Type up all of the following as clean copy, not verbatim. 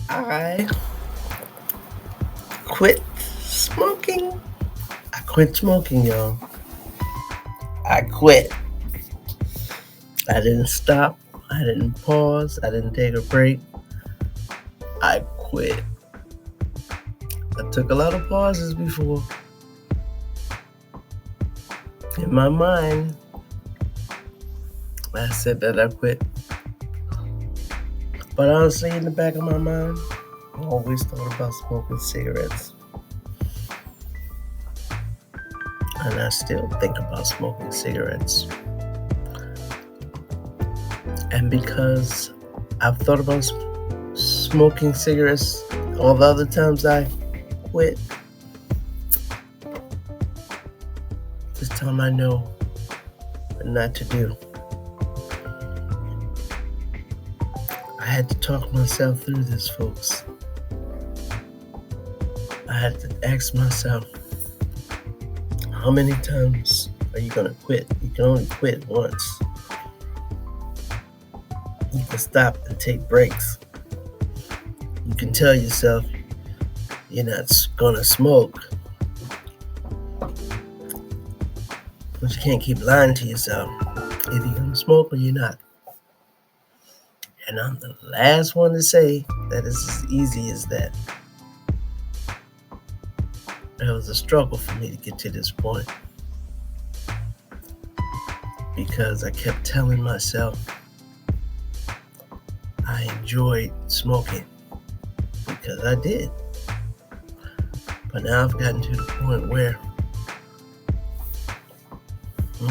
I quit smoking. I quit smoking, y'all. I quit. I didn't stop. I didn't pause. I didn't take a break. I quit. I took a lot of pauses before. In my mind, I said that I quit. But honestly, in the back of my mind, I always thought about smoking cigarettes. And I still think about smoking cigarettes. And because I've thought about smoking cigarettes all the other times I quit, this time I know what not to do. I had to talk myself through this, folks. I had to ask myself, how many times are you going to quit? You can only quit once. You can stop and take breaks. You can tell yourself you're not going to smoke, but you can't keep lying to yourself. Either you're going to smoke or you're not. And I'm the last one to say that it's as easy as that. It was a struggle for me to get to this point because I kept telling myself I enjoyed smoking because I did. But now I've gotten to the point where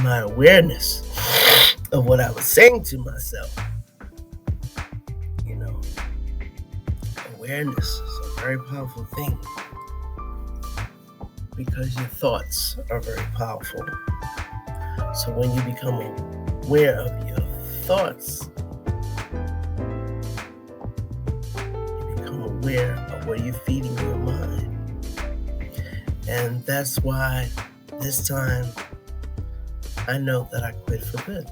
my awareness of what I was saying to myself, awareness is a very powerful thing because your thoughts are very powerful. So when you become aware of your thoughts, you become aware of what you're feeding your mind. And that's why this time I know that I quit for good.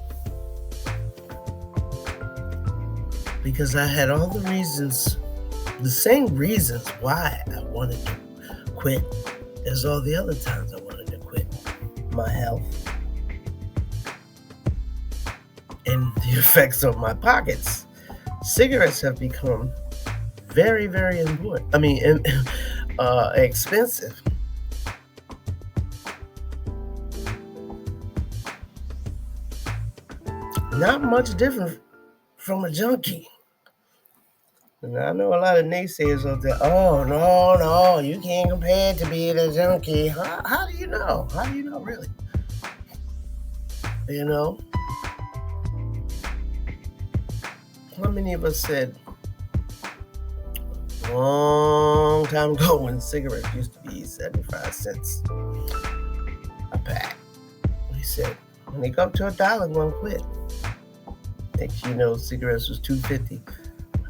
Because I had all the reasons, the same reasons why I wanted to quit as all the other times I wanted to quit. My health and the effects on my pockets. Cigarettes have become very, very important. Expensive. Not much different from a junkie. And I know a lot of naysayers out there. Oh, no, you can't compare it to being a junkie. How do you know? How do you know, really? How many of us said a long time ago when cigarettes used to be 75 cents a pack, we said, when they go up to $1, I'm going to quit. Next you know, cigarettes was $2.50.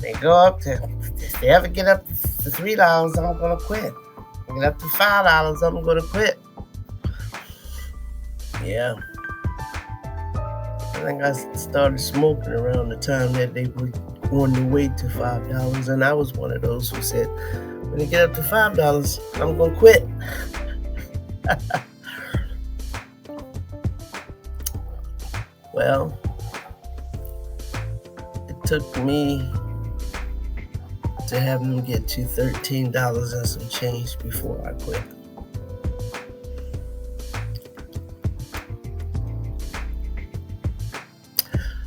They go up to, if they ever get up to $3, I'm going to quit. They get up to $5, I'm going to quit. Yeah. I think I started smoking around the time that they were on the way to $5, and I was one of those who said, when they get up to $5, I'm going to quit. Well, it took me to have them get to $13 and some change before I quit.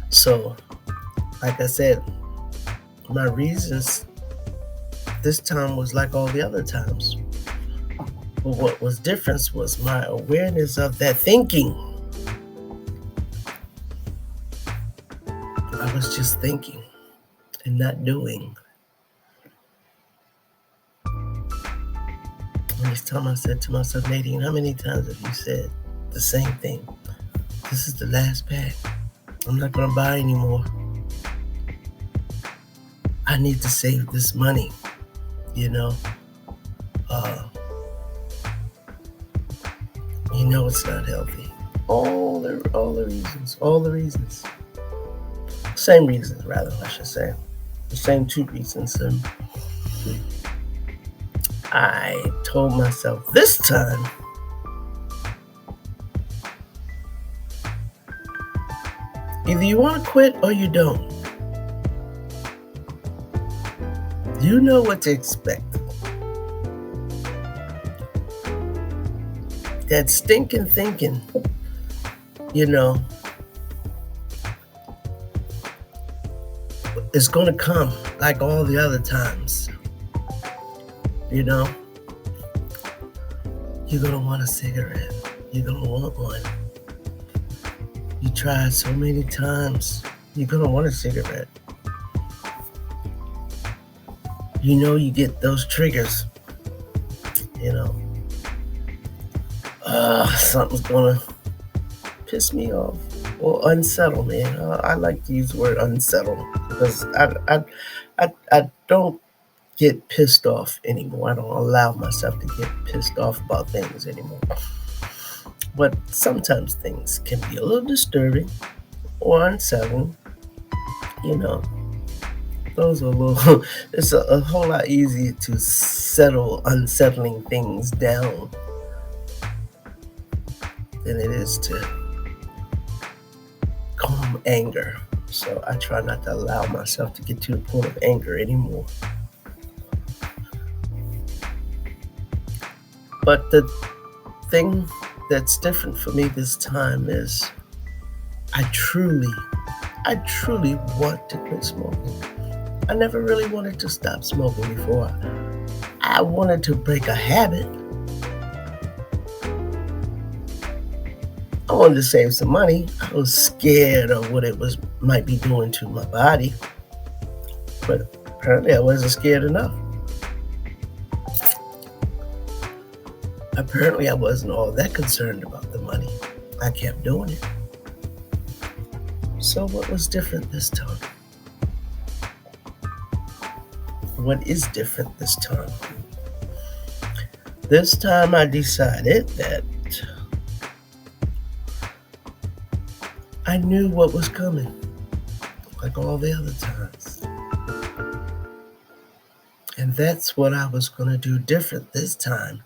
So, like I said, my reasons this time was like all the other times. But what was different was my awareness of that thinking. I was just thinking and not doing. And this time I said to myself, Nadine, how many times have you said the same thing? This is the last pack. I'm not going to buy anymore. I need to save this money, it's not healthy. All the reasons. Same reasons, rather, I should say. The same two reasons. And I told myself this time, either you want to quit or you don't. You know what to expect. That stinking thinking, is going to come like all the other times. You're going to want a cigarette. You're going to want one. You tried so many times. You're going to want a cigarette. You get those triggers. Something's going to piss me off or unsettle me. I like to use the word unsettle because I don't get pissed off anymore. I don't allow myself to get pissed off about things anymore. But sometimes things can be a little disturbing or unsettling. Those are it's a whole lot easier to settle unsettling things down than it is to calm anger. So I try not to allow myself to get to the point of anger anymore. But the thing that's different for me this time is I truly want to quit smoking. I never really wanted to stop smoking before. I wanted to break a habit. I wanted to save some money. I was scared of what it might be doing to my body. But apparently I wasn't scared enough. Apparently I wasn't all that concerned about the money. I kept doing it. So what was different this time? What is different this time? This time I decided that I knew what was coming, like all the other times. And that's what I was going to do different this time.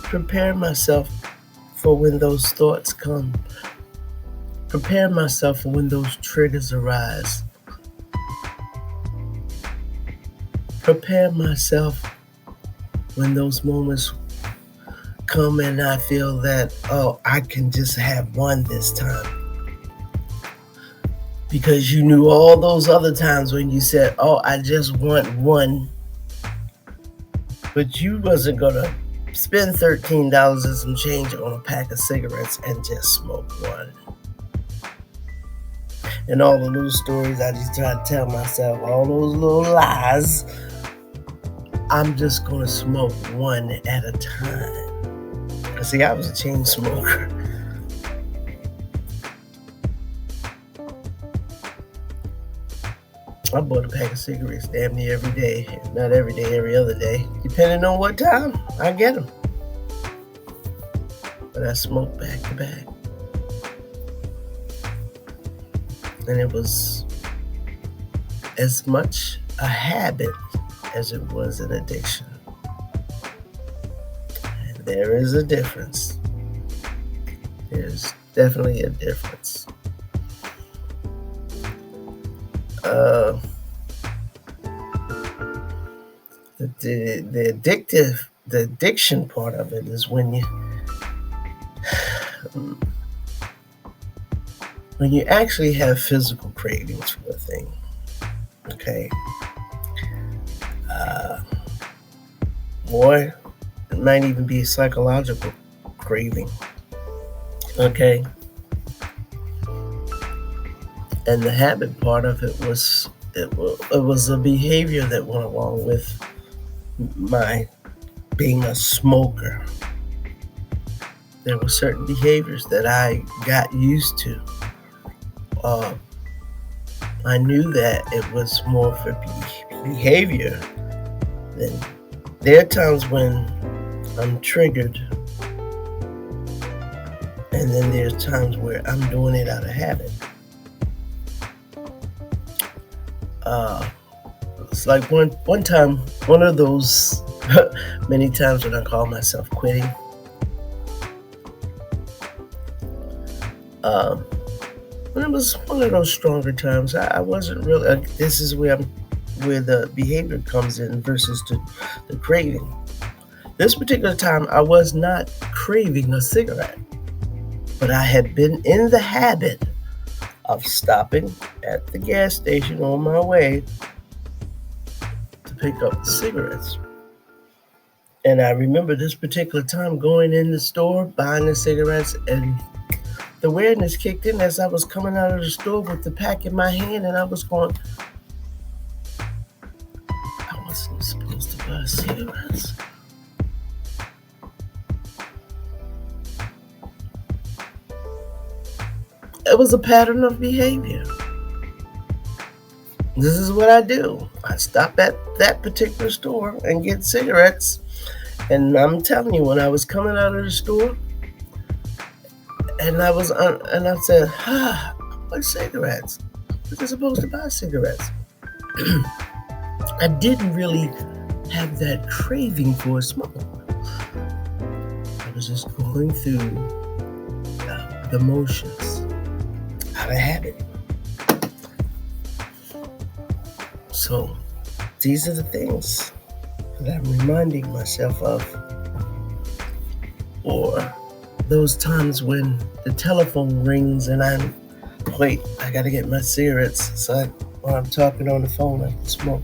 Prepare myself for when those thoughts come. Prepare myself for when those triggers arise. Prepare myself when those moments come and I feel that, I can just have one this time. Because you knew all those other times when you said, I just want one. But you wasn't going to spend $13 and some change on a pack of cigarettes and just smoke one. And all the little stories I just try to tell myself, all those little lies, I'm just going to smoke one at a time. Because see, I was a chain smoker. I bought a pack of cigarettes damn near every day. Not every day, every other day. Depending on what time I get them. But I smoked back to back. And it was as much a habit as it was an addiction. And there is a difference. There's definitely a difference. The addiction part of it is when you actually have physical cravings for a thing. Okay. Or it might even be a psychological craving. Okay. And the habit part of it was a behavior that went along with my being a smoker. There were certain behaviors that I got used to. I knew that it was more for behavior. Then there are times when I'm triggered, and then there's times where I'm doing it out of habit. It's like one time, one of those many times when I call myself quitting. Um, but it was one of those stronger times. I wasn't really. This is where the behavior comes in versus the craving. This particular time, I was not craving a cigarette, but I had been in the habit of stopping at the gas station on my way to pick up the cigarettes. And I remember this particular time going in the store, buying the cigarettes, and the awareness kicked in as I was coming out of the store with the pack in my hand, and I was going, I wasn't supposed to buy cigarettes. It was a pattern of behavior. This is what I do. I stop at that particular store and get cigarettes. And I'm telling you, when I was coming out of the store, and I said, I want cigarettes. I was supposed to buy cigarettes. I didn't really have that craving for a smoke. I was just going through the motions out of habit. So these are the things that I'm reminding myself of, or those times when the telephone rings and I gotta get my cigarettes, so when I'm talking on the phone I can smoke.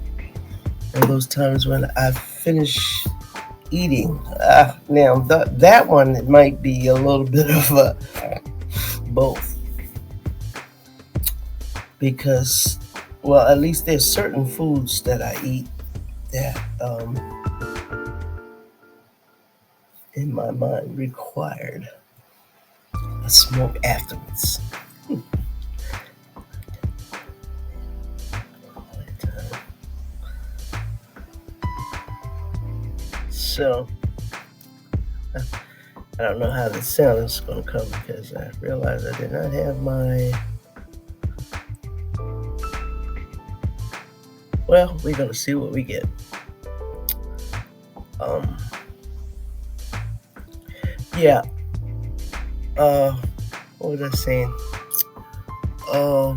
Or those times when I finish eating. Now that one, it might be a little bit of both, because at least there's certain foods that I eat that in my mind required a smoke afterwards. So I don't know how the sound is going to come, because I realized I did not have my. Well, we're going to see what we get. Yeah. What was I saying? I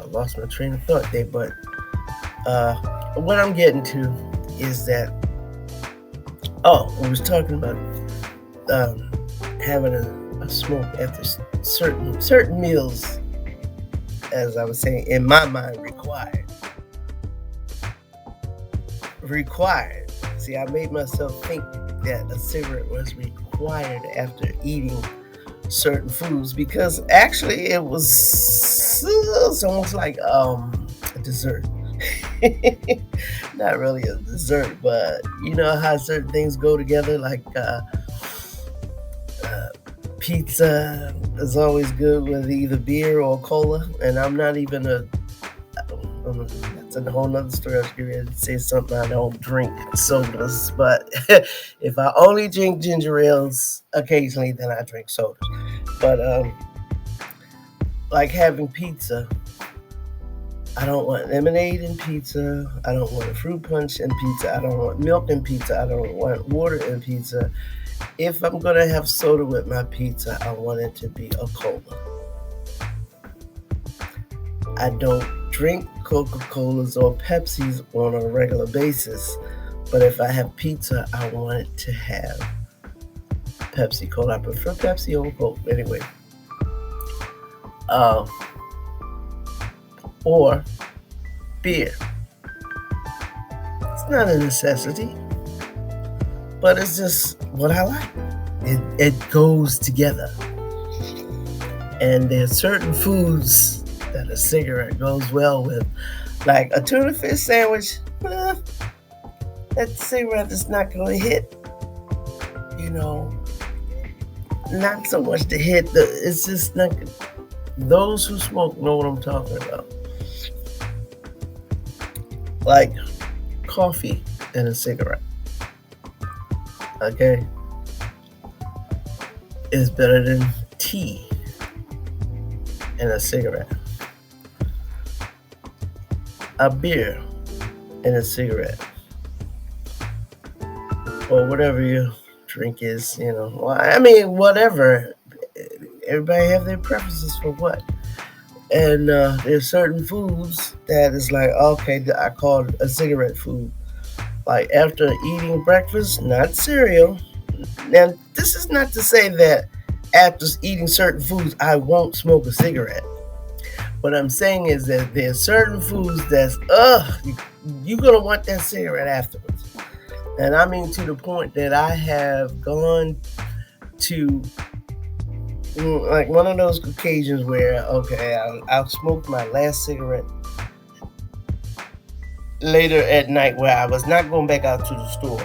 lost my train of thought there, but what I'm getting to is that, we was talking about having a smoke after certain meals, as I was saying, in my mind, required. See, I made myself think that a cigarette was required after eating certain foods, because actually it was almost like a dessert. Not really a dessert, but you know how certain things go together, like pizza is always good with either beer or cola, and I'm not even that's a whole nother story. I was going to say something. I don't drink sodas, but if I only drink ginger ales occasionally, then I drink sodas. But like having pizza, I don't want lemonade in pizza. I don't want a fruit punch in pizza. I don't want milk in pizza. I don't want water in pizza. If I'm going to have soda with my pizza, I want it to be a cola. I don't drink Coca-Colas or Pepsis on a regular basis, but if I have pizza, I want it to have Pepsi Cola. I prefer Pepsi over Coke anyway. Or beer. It's not a necessity, but it's just what I like. It goes together. And there's certain foods that a cigarette goes well with, like a tuna fish sandwich. That cigarette is not going to hit. Not so much to hit. It's just not. Those who smoke know what I'm talking about. Like coffee and a cigarette. Okay? Is better than tea and a cigarette. a beer and a cigarette, or whatever your drink is, Well, I mean, whatever. Everybody have their preferences for what. And there's certain foods that is like, okay, I call it a cigarette food. Like after eating breakfast, not cereal. Now, this is not to say that after eating certain foods, I won't smoke a cigarette. What I'm saying is that there's certain foods that's, you're going to want that cigarette afterwards. And I mean to the point that I have gone to like one of those occasions where, okay, I'll smoke my last cigarette later at night where I was not going back out to the store.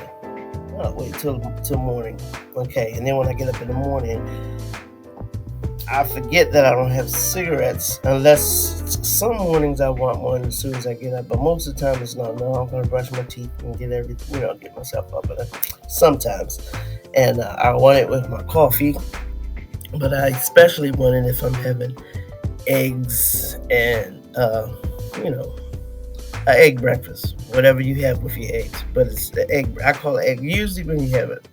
I'll wait till morning. Okay, and then when I get up in the morning, I forget that I don't have cigarettes unless some mornings I want one as soon as I get up. But most of the time it's not. No, I'm going to brush my teeth and get everything, get myself up. But sometimes. And I want it with my coffee. But I especially want it if I'm having eggs and, an egg breakfast. Whatever you have with your eggs. But it's the egg. I call it egg. Usually when you have it.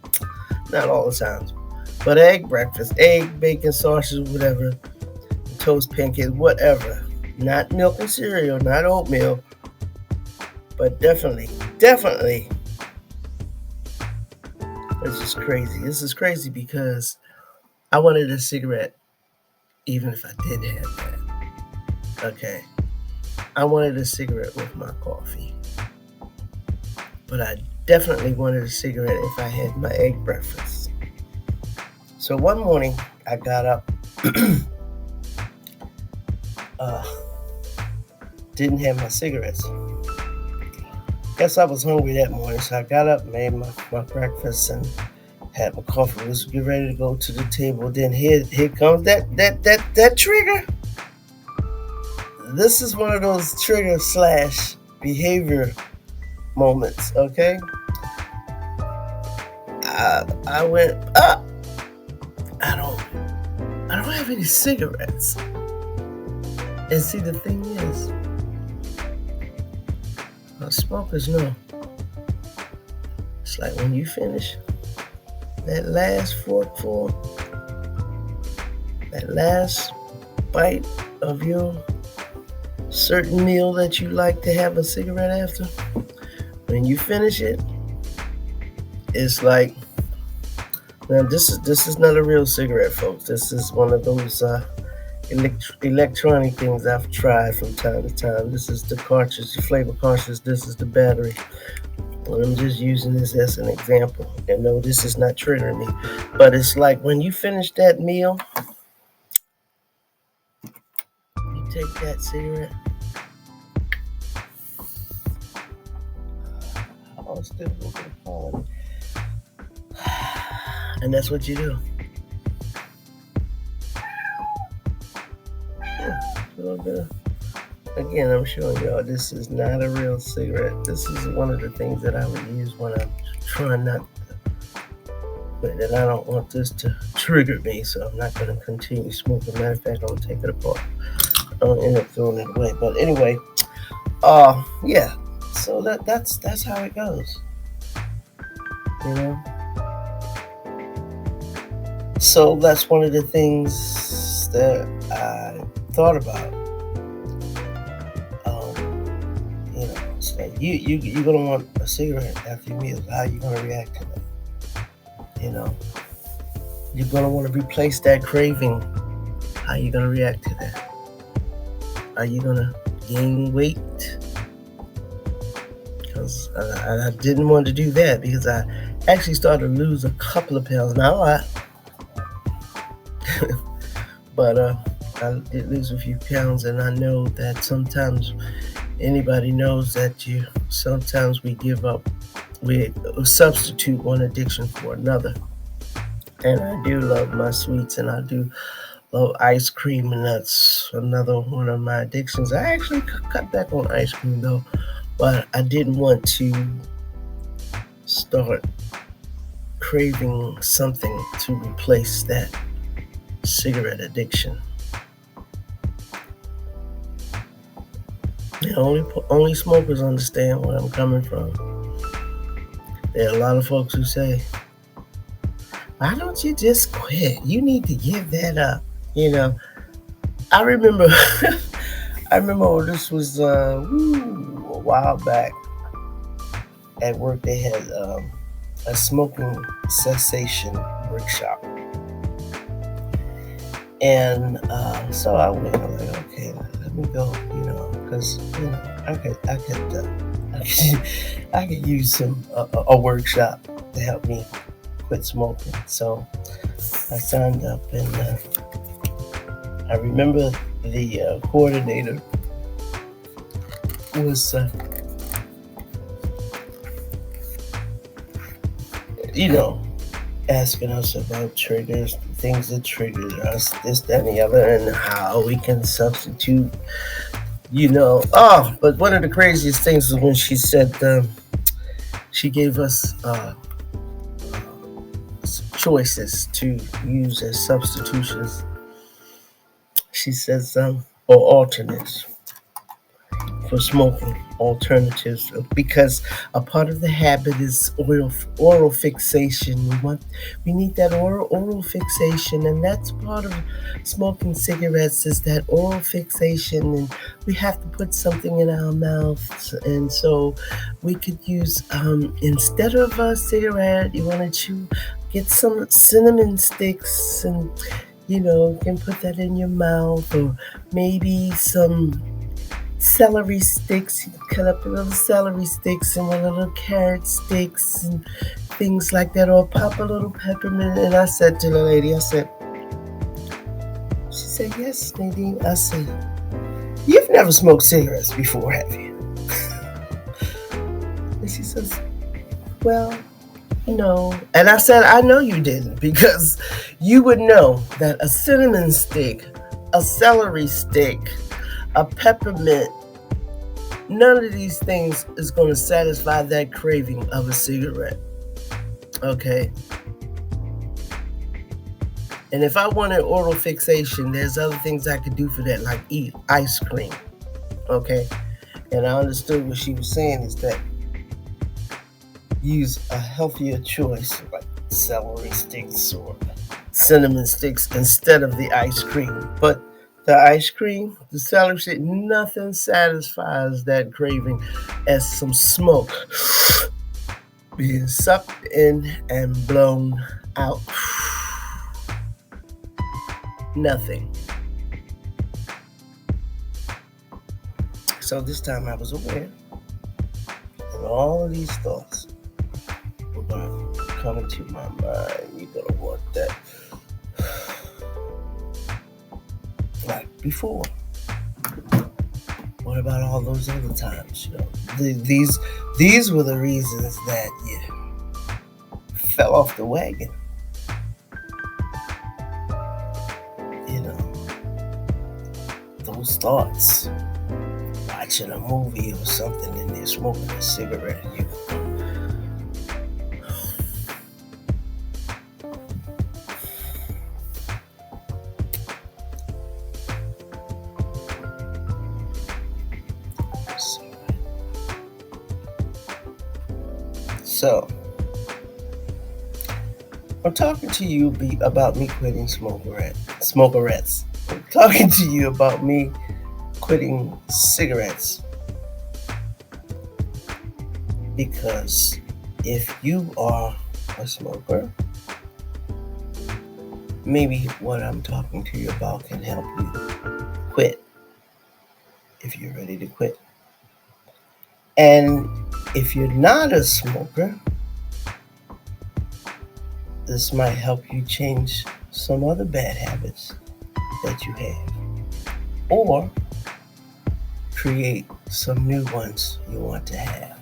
Not all the times. But egg breakfast, egg, bacon, sausage, whatever, toast, pancakes, whatever. Not milk and cereal, not oatmeal, but definitely. This is crazy. This is crazy because I wanted a cigarette, even if I did have that. Okay, I wanted a cigarette with my coffee, but I definitely wanted a cigarette if I had my egg breakfast. So one morning, I got up, didn't have my cigarettes. Guess I was hungry that morning, so I got up, made my breakfast, and had my coffee. Was getting ready to go to the table. Then here comes that trigger. This is one of those trigger / behavior moments. Okay, I went up. I don't have any cigarettes. And see, the thing is, smokers know. It's like when you finish that last forkful, that last bite of your certain meal that you like to have a cigarette after, when you finish it, it's like, now this is not a real cigarette, folks. This is one of those electronic things I've tried from time to time. This is the cartridge, the flavor cartridge. This is the battery. And I'm just using this as an example. And no, this is not triggering me. But it's like when you finish that meal, you take that cigarette. Oh, it's difficult to follow. And that's what you do. A little bit of, again, I'm showing y'all this is not a real cigarette. This is one of the things that I would use when I'm trying not to, but that I don't want this to trigger me, so I'm not going to continue smoking. Matter of fact, I'm going to take it apart. I'll end up throwing it away. But anyway, yeah. So that's how it goes. So that's one of the things that I thought about. It's like you're gonna want a cigarette after your meal. How are you gonna react to it? You're gonna want to replace that craving. How are you gonna react to that? Are you gonna gain weight? Because I didn't want to do that because I actually started to lose a couple of pounds. Now but I did lose a few pounds, and I know that sometimes anybody knows that sometimes we give up, we substitute one addiction for another. And I do love my sweets, and I do love ice cream, and that's another one of my addictions. I actually cut back on ice cream though, but I didn't want to start craving something to replace that cigarette addiction. Only smokers understand where I'm coming from. There are a lot of folks who say, "Why don't you just quit? You need to give that up." You know, I remember, I remember this was a while back at work. They had a smoking cessation workshop, and so I went. I'm like, okay, let me go. Because I could use a workshop to help me quit smoking. So I signed up, and I remember the coordinator was, asking us about triggers, things that trigger us, this, that, and the other, and how we can substitute. But one of the craziest things was when she said she gave us choices to use as substitutions. She says, or alternates for smoking, alternatives, because a part of the habit is oral fixation. We need that oral fixation, and that's part of smoking cigarettes, is that oral fixation, and we have to put something in our mouths. And so we could use, instead of a cigarette, you want to get some cinnamon sticks, and you can put that in your mouth, or maybe some celery sticks. You cut up the little celery sticks and the little carrot sticks and things like that, or pop a little peppermint. And I said to the lady, she said, "Yes, Nadine." I said, "You've never smoked cigarettes before, have you?" And she says, "Well, no." And I said, "I know you didn't, because you would know that a cinnamon stick, a celery stick, a peppermint, none of these things is going to satisfy that craving of a cigarette. Okay? And if I wanted oral fixation, there's other things I could do for that, like eat ice cream. Okay? And I understood what she was saying is that use a healthier choice, like celery sticks or cinnamon sticks, instead of the ice cream. But the ice cream, the celery stick, nothing satisfies that craving as some smoke being sucked in and blown out. Nothing. So this time I was aware that all of these thoughts were going to come into my mind. You're going to want that. Like before. What about all those other times? These were the reasons that you fell off the wagon. Those thoughts, watching a movie or something, and they're smoking a cigarette. So, I'm talking to you about me quitting smokerettes. I'm talking to you about me quitting cigarettes. Because if you are a smoker, maybe what I'm talking to you about can help you quit, if you're ready to quit. And if you're not a smoker, this might help you change some other bad habits that you have, or create some new ones you want to have.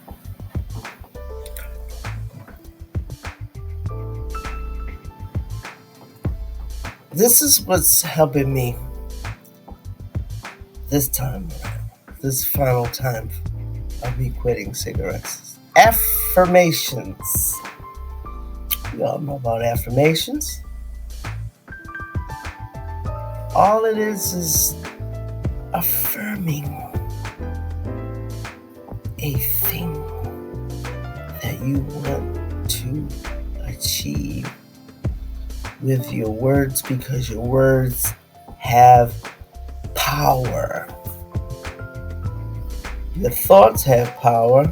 This is what's helping me this time around, this final time of me quitting cigarettes. Affirmations. You all know about affirmations. All it is affirming a thing that you want to achieve with your words, because your words have power. Your thoughts have power.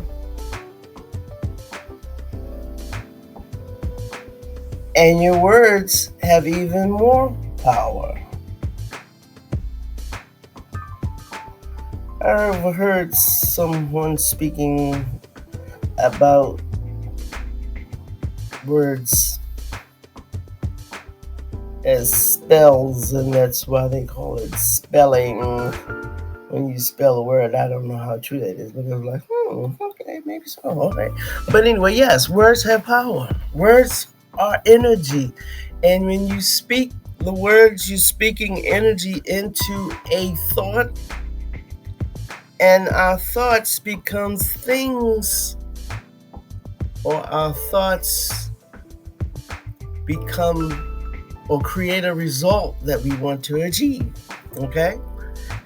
And your words have even more power. I've heard someone speaking about words as spells, and that's why they call it spelling. When you spell a word, I don't know how true that is, but it's like, okay, maybe so, all right. But anyway, yes, words have power. Words are energy. And when you speak the words, you're speaking energy into a thought, and our thoughts becomes things, or our thoughts become or create a result that we want to achieve. Okay?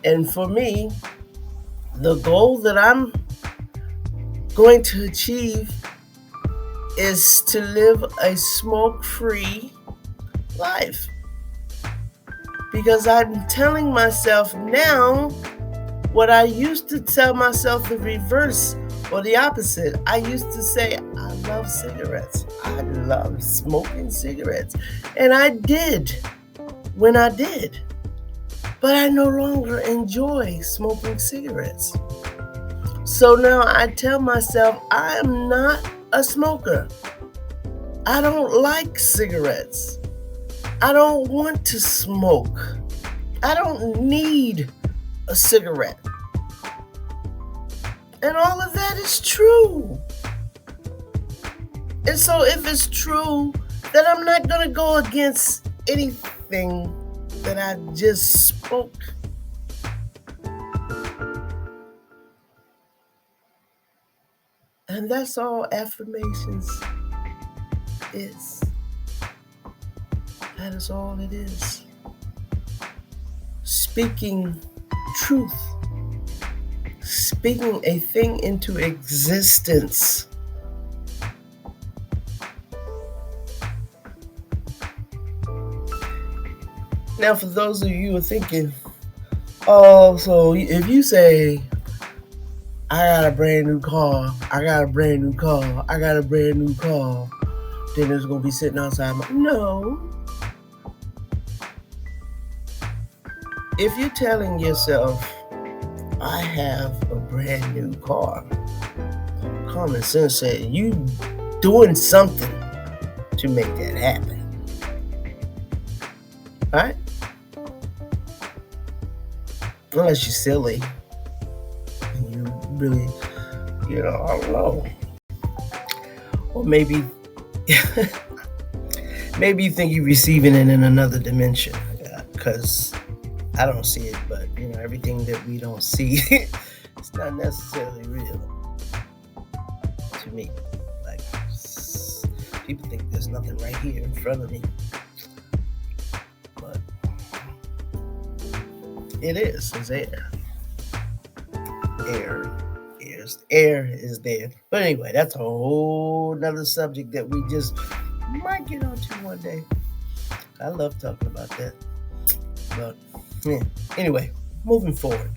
And for me, the goal that I'm going to achieve is to live a smoke-free life. Because I'm telling myself now what I used to tell myself the reverse or the opposite. I used to say, I love cigarettes. I love smoking cigarettes. And I did when I did. But I no longer enjoy smoking cigarettes. So now I tell myself I am not a smoker. I don't like cigarettes. I don't want to smoke. I don't need a cigarette. And all of that is true. And so if it's true, then I'm not going to go against anything that I just spoke. And that's all affirmations is. That is all it is. Speaking truth. Speaking a thing into existence. Now, for those of you who are thinking, oh, so if you say, I got a brand new car, I got a brand new car, I got a brand new car, then it's going to be sitting outside my... No. If you're telling yourself, I have a brand new car, common sense says you doing something to make that happen. Alright? Unless you're silly and you really, I don't know. Or maybe maybe you think you're receiving it in another dimension, because I don't see it, but everything that we don't see, it's not necessarily real to me. Like, people think there's nothing right here in front of me, but it is. It's air. Air is there. But anyway, that's a whole nother subject that we just might get onto one day. I love talking about that. But anyway, moving forward.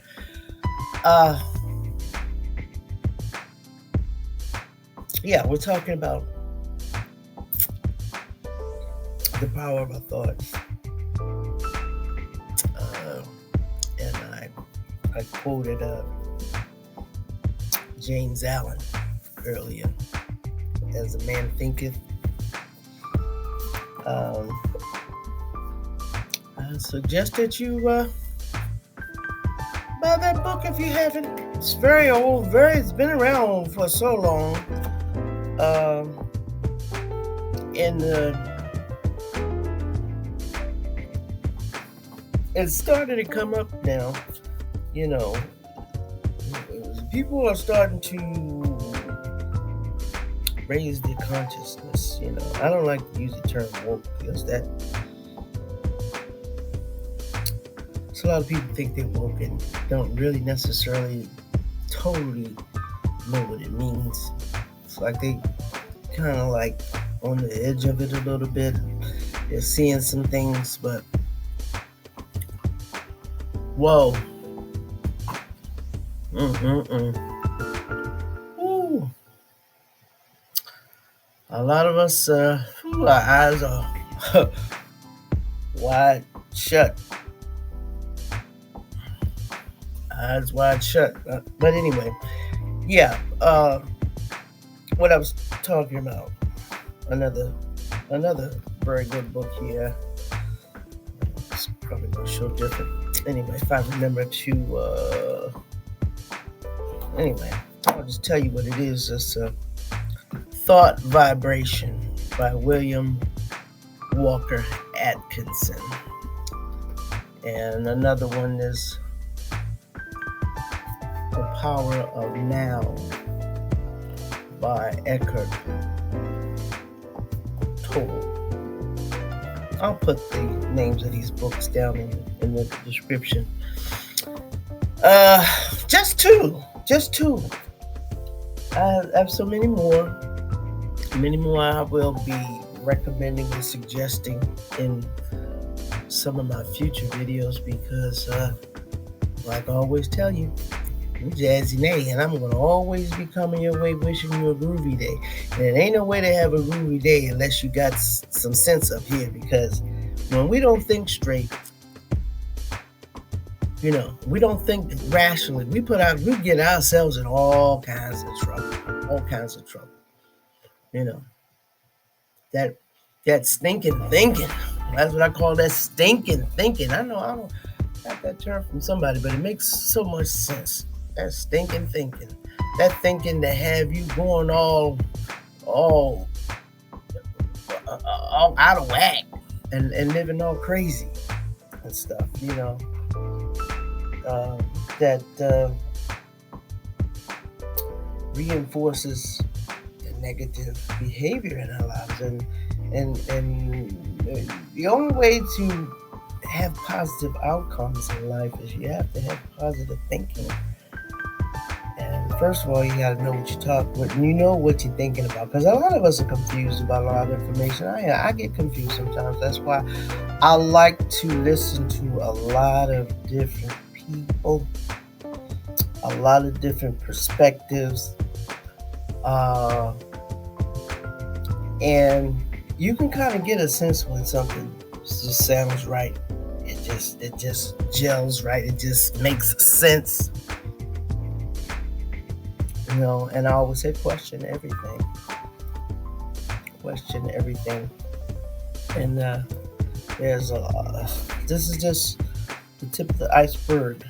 We're talking about the power of our thoughts. And I quoted James Allen earlier as a Man Thinketh. I suggest that you buy that book if you haven't. It's very old, it's been around for so long. And it's starting to come up now. People are starting to raise their consciousness. I don't like to use the term woke, because that... So a lot of people think they're woke and don't really necessarily totally know what it means. It's like they kind of like on the edge of it a little bit. They're seeing some things, but whoa. Ooh. A lot of us, our eyes are wide shut. Eyes wide shut. But anyway, yeah. What I was talking about. Another very good book here. It's probably gonna show different. Anyway, if I remember to anyway, I'll just tell you what it is. It's Thought Vibration by William Walker Atkinson. And another one is The Power of Now by Eckhart. Tolle. I'll put the names of these books down in the description. Just two. I have so many more. Many more I will be recommending and suggesting in some of my future videos because, like I always tell you, I'm Jazzy Nay, and I'm going to always be coming your way wishing you a groovy day. And it ain't no way to have a groovy day unless you got some sense up here, because when we don't think straight, we don't think rationally, we get ourselves in all kinds of trouble. That stinking thinking. That's what I call that stinking thinking. I know I don't got that term from somebody, but it makes so much sense. That stinking thinking. That thinking to have you going all out of whack and living all crazy and stuff, that reinforces the negative behavior in our lives. And the only way to have positive outcomes in life is you have to have positive thinking. And first of all, you got to know what you're thinking about, because a lot of us are confused about a lot of information. I get confused sometimes. That's why I like to listen to a lot of different people, a lot of different perspectives, and you can kind of get a sense when something just sounds right. It just gels right. It just makes sense. And I always say question everything. And this is just the tip of the iceberg.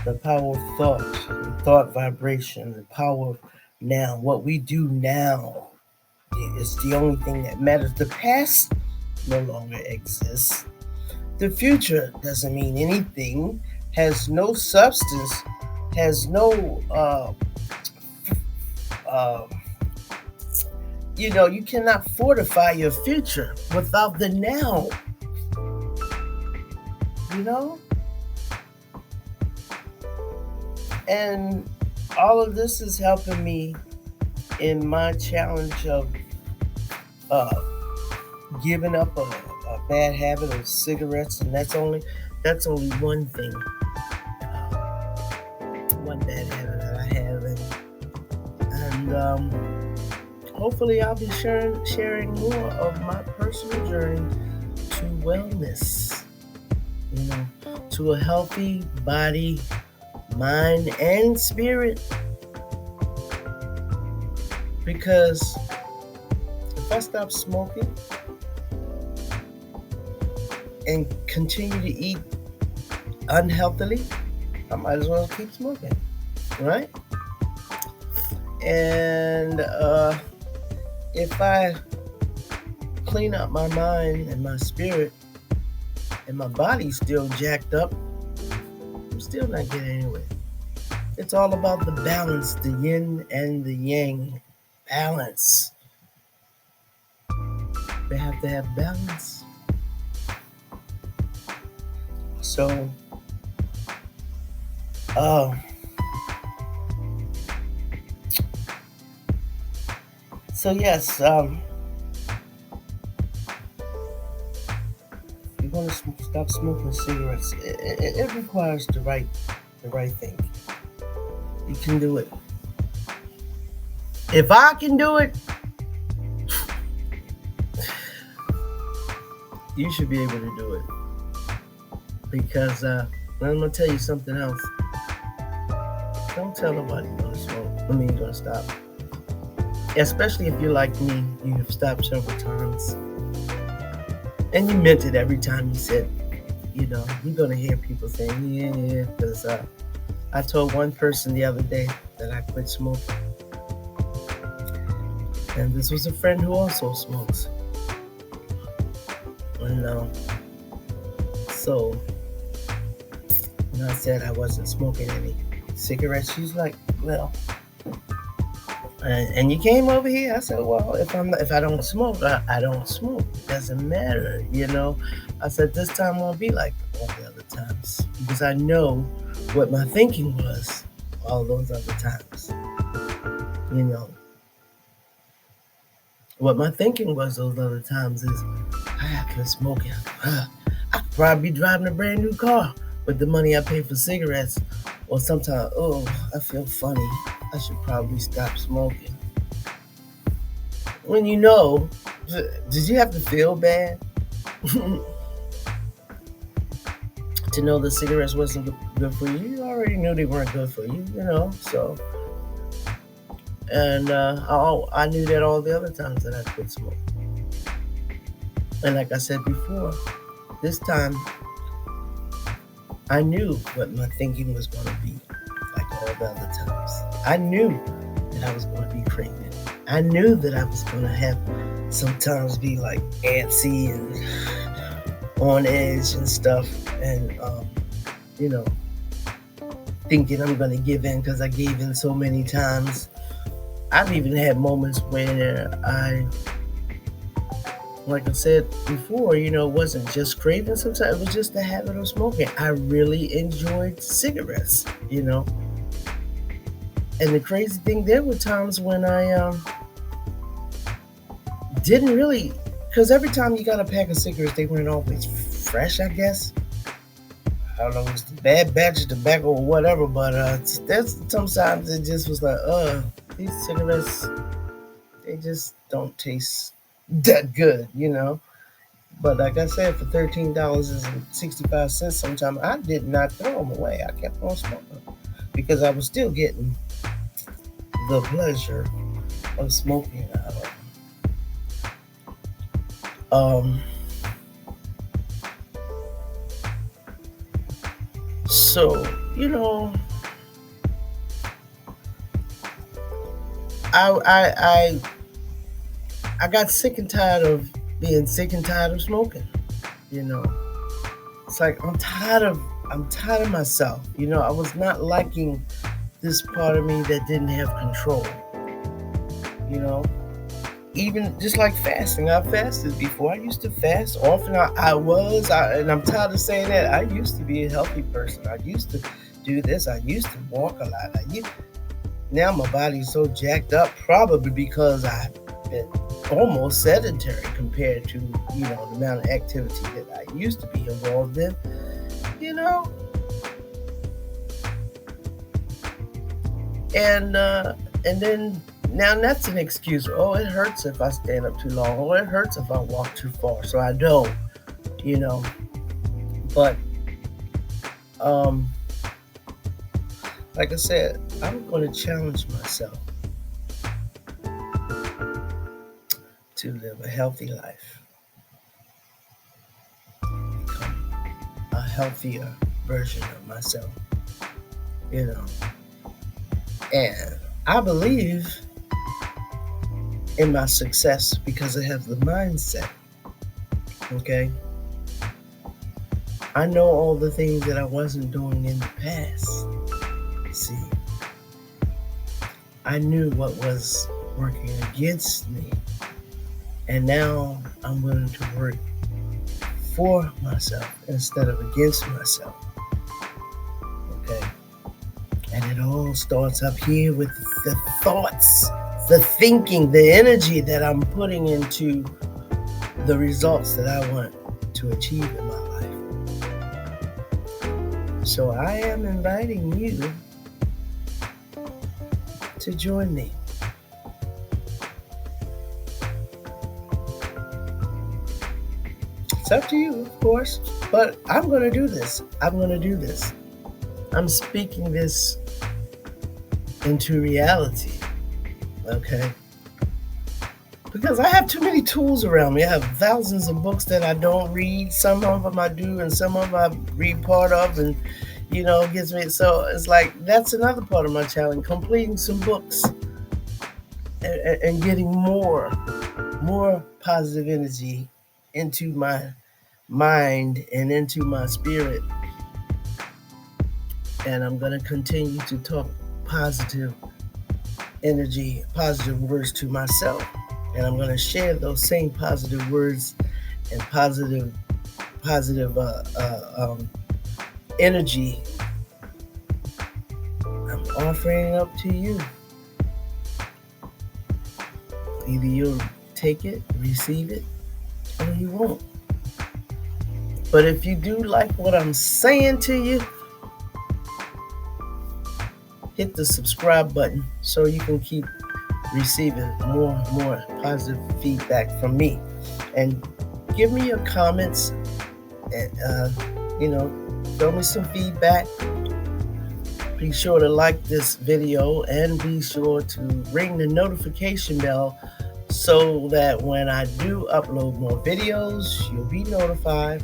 The power of thought vibration, the power of now. What we do now is the only thing that matters. The past no longer exists. The future doesn't mean anything, has no substance, has no, you cannot fortify your future without the now. And all of this is helping me in my challenge of giving up a bad habit of cigarettes, and that's only one thing, one bad habit that I have, and hopefully I'll be sharing more of my personal journey to wellness, to a healthy body, mind, and spirit. Because if I stop smoking and continue to eat unhealthily, I might as well keep smoking, right? And if I clean up my mind and my spirit and my body's still jacked up, I'm still not getting anywhere. It's all about the balance, the yin and the yang. Balance. They have to have balance. So Um, so yes, if you want to stop smoking cigarettes, it requires the right thing. You can do it. If I can do it, you should be able to do it. Because I'm gonna tell you something else. Don't tell nobody you're gonna smoke. You're gonna stop. Especially if you're like me, you have stopped several times. And you meant it every time you said, you're gonna hear people saying, yeah. Because I told one person the other day that I quit smoking. And this was a friend who also smokes. And so when I said I wasn't smoking any cigarettes, she's like, well, and you came over here. I said, well, if I don't smoke, I don't smoke. It doesn't matter, I said this time won't be like all the other times because I know what my thinking was all those other times. What my thinking was those other times is I could smoke. I could probably be driving a brand new car with the money I pay for cigarettes. Or sometimes, I feel funny. I should probably stop smoking. When did you have to feel bad to know the cigarettes wasn't good for you? You already knew they weren't good for you, so. And I knew that all the other times that I quit smoking. And like I said before, this time I knew what my thinking was going to be like all the other times. I knew that I was going to be craving. I knew that I was going to have sometimes be like antsy and on edge and stuff. And, thinking I'm going to give in because I gave in so many times. I've even had moments where like I said before, it wasn't just craving sometimes, it was just the habit of smoking. I really enjoyed cigarettes, And the crazy thing, there were times when I didn't really, because every time you got a pack of cigarettes, they weren't always fresh, I guess. I don't know if it's the bad batch of tobacco or whatever, but there's sometimes it just was like, these cigarettes, they just don't taste that good, But like I said, for $13.65 sometimes, I did not throw them away. I kept on smoking because I was still getting the pleasure of smoking out of them. So, I got sick and tired of being sick and tired of smoking. It's like I'm tired of myself. I was not liking this part of me that didn't have control. Even just like fasting, I fasted before. I used to fast often. And I'm tired of saying that. I used to be a healthy person. I used to do this. I used to walk a lot. Now my body's so jacked up, probably because I've been almost sedentary compared to, the amount of activity that I used to be involved in, And then now that's an excuse. Oh, it hurts if I stand up too long. Oh, it hurts if I walk too far. So I don't, But, like I said, I'm going to challenge myself to live a healthy life, become a healthier version of myself, And I believe in my success because I have the mindset, okay? I know all the things that I wasn't doing in the past. See, I knew what was working against me. And now I'm willing to work for myself instead of against myself. Okay? it all starts up here with the thoughts, the thinking, the energy that I'm putting into the results that I want to achieve in my life. So I am inviting you to join me. It's up to you, of course, but I'm going to do this. I'm speaking this into reality, okay? Because I have too many tools around me. I have thousands of books that I don't read. Some of them I do, and some of them I read part of, and it gets me. So it's like that's another part of my challenge: completing some books and getting more positive energy into my mind and into my spirit. And I'm going to continue to talk positive energy, positive words to myself. And I'm going to share those same positive words and positive energy. I'm offering it up to you. Either you'll take it, receive it, or you won't. But if you do like what I'm saying to you, hit the subscribe button so you can keep receiving more and more positive feedback from me. And give me your comments and, throw me some feedback. Be sure to like this video and be sure to ring the notification bell so that when I do upload more videos, you'll be notified.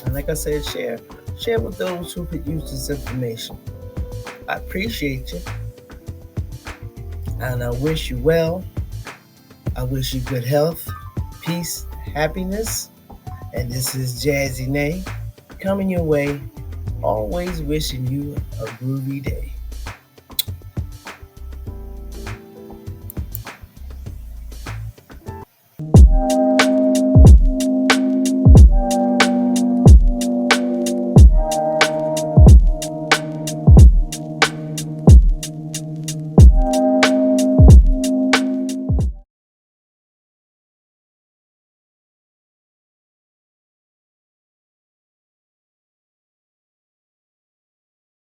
And like I said, share with those who could use this information. I appreciate you. And I wish you well. I wish you good health, peace, happiness. And this is Jazzy Nay coming your way, always wishing you a groovy day.